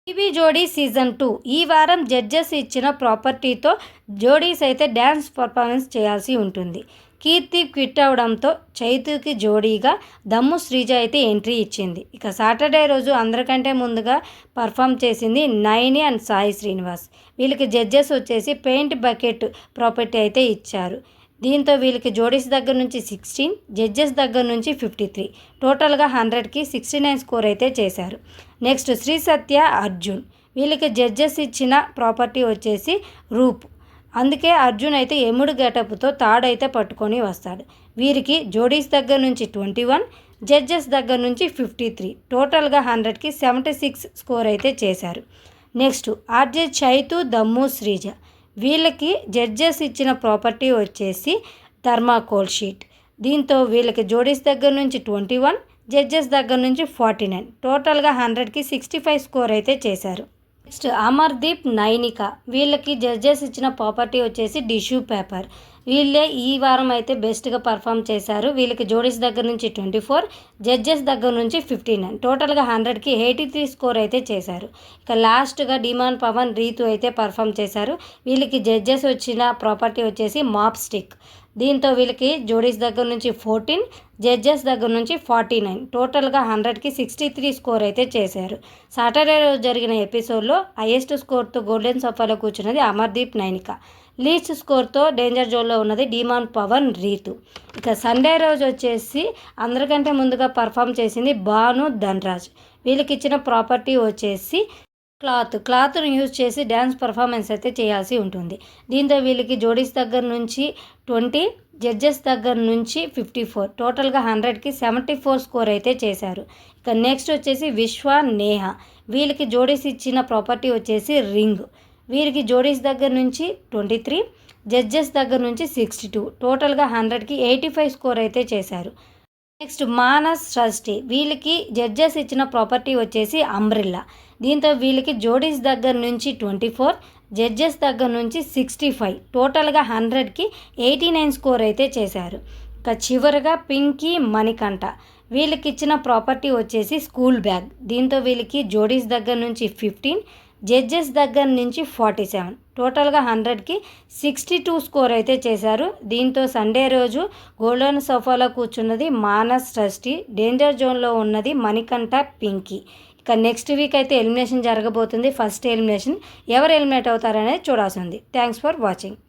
TV జోడీ season 2 ఈ వారం జడ్జెస్ ఇచ్చిన ప్రాపర్టీతో జోడీస్ అయితే డ్యాన్స్ పర్ఫార్మెన్స్ చేయాల్సి ఉంటుంది. కీర్తి క్విట్ అవడంతో చైతుకి జోడీగా దమ్ము శ్రీజ అయితే ఎంట్రీ ఇచ్చింది. ఇక సాటర్డే రోజు అందరికంటే ముందుగా పర్ఫామ్ చేసింది నైని అండ్ సాయి శ్రీనివాస్. వీళ్ళకి జడ్జెస్ వచ్చేసి పెయింట్ బకెట్ ప్రాపర్టీ అయితే ఇచ్చారు. దీంతో వీళ్ళకి జోడీస్ దగ్గర నుంచి 16, జడ్జెస్ దగ్గర నుంచి 53, టోటల్గా 100కి 69 స్కోర్ అయితే చేశారు. నెక్స్ట్ శ్రీ సత్య అర్జున్. వీళ్ళకి జడ్జెస్ ఇచ్చిన ప్రాపర్టీ వచ్చేసి రూప్. అందుకే అర్జున్ అయితే ఎముడు గెటప్తో తాడైతే పట్టుకొని వస్తాడు. వీరికి జోడీస్ దగ్గర నుంచి 21, జడ్జెస్ దగ్గర నుంచి 53, టోటల్గా 100కి 76 స్కోర్ అయితే చేశారు. నెక్స్ట్ ఆర్జే చైతు దమ్ము శ్రీజ. వీళ్ళకి జడ్జెస్ ఇచ్చిన ప్రాపర్టీ వచ్చేసి థర్మాకోల్ షీట్. దీంతో వీళ్ళకి జోడీస్ దగ్గర నుంచి 21, జడ్జెస్ దగ్గర నుంచి 49, టోటల్గా 100కి 65 స్కోర్ అయితే చేశారు. నెక్స్ట్ అమర్దీప్ నైనిక. వీళ్ళకి జడ్జెస్ ఇచ్చిన ప్రాపర్టీ వచ్చేసి టిష్యూ పేపర్. వీళ్ళే ఈ వారం అయితే బెస్ట్గా పర్ఫామ్ చేశారు. వీళ్ళకి జోడీస్ దగ్గర నుంచి 24, జడ్జెస్ దగ్గర నుంచి 59, టోటల్గా 100కి 83 స్కోర్ అయితే చేశారు. ఇక లాస్ట్గా డిమాండ్ పవన్ రీతు అయితే పర్ఫామ్ చేశారు. వీళ్ళకి జడ్జెస్ వచ్చిన ప్రాపర్టీ వచ్చేసి మాప్ స్టిక్. దీంతో వీళ్ళకి జోడీస్ దగ్గర నుంచి 14, జడ్జెస్ దగ్గర నుంచి 49, టోటల్గా 100కి 63 స్కోర్ అయితే చేశారు. సాటర్డే రోజు జరిగిన ఎపిసోడ్లో హైయెస్ట్ స్కోర్తో గోల్డెన్ సోఫాలో కూర్చున్నది అమర్దీప్ నైనిక. లీస్ట్ స్కోర్తో డేంజర్ జోన్లో ఉన్నది డిమాండ్ పవన్ రీతు. ఇక సండే రోజు వచ్చేసి అందరికంటే ముందుగా పర్ఫామ్ చేసింది భాను ధనరాజ్. వీళ్ళకి ఇచ్చిన ప్రాపర్టీ వచ్చేసి క్లాత్ను యూజ్ చేసి డ్యాన్స్ పర్ఫార్మెన్స్ అయితే చేయాల్సి ఉంటుంది. దీంతో వీళ్ళకి జోడీస్ దగ్గర నుంచి 20, జడ్జెస్ దగ్గర నుంచి 54, టోటల్గా 100కి 74 స్కోర్ అయితే చేశారు. ఇక నెక్స్ట్ వచ్చేసి విశ్వ నేహ. వీళ్ళకి జోడీస్ ఇచ్చిన ప్రాపర్టీ వచ్చేసి రింగ్. వీరికి జోడీస్ దగ్గర నుంచి 23, జడ్జెస్ దగ్గర నుంచి 62, టోటల్గా 100కి 85 స్కోర్ అయితే చేశారు. నెక్స్ట్ మానస్ షష్ఠి. వీళ్ళకి జడ్జెస్ ఇచ్చిన ప్రాపర్టీ వచ్చేసి అంబ్రిల్లా. దీంతో వీళ్ళకి జోడీస్ దగ్గర నుంచి 24, జడ్జెస్ దగ్గర నుంచి 65, టోటల్గా 100కి 89 స్కోర్ అయితే చేశారు. ఇక చివరిగా పింకీ మణికంఠ. వీళ్ళకి ఇచ్చిన ప్రాపర్టీ వచ్చేసి స్కూల్ బ్యాగ్. దీంతో వీళ్ళకి జోడీస్ దగ్గర నుంచి 15, జడ్జెస్ దగ్గర నుంచి 47, టోటల్గా 100కి 62 స్కోర్ అయితే చేశారు. దీంతో సండే రోజు గోల్డెన్ సోఫాలో కూర్చున్నది మానస్ షష్ఠి, డేంజర్ జోన్లో ఉన్నది మణికంఠ, పింకీ. ఇక నెక్స్ట్ వీక్ అయితే ఎలిమినేషన్ జరగబోతుంది. ఫస్ట్ ఎలిమినేషన్ ఎవరు ఎలిమినేట్ అవుతారనేది చూడాల్సి ఉంది. Thanks for watching.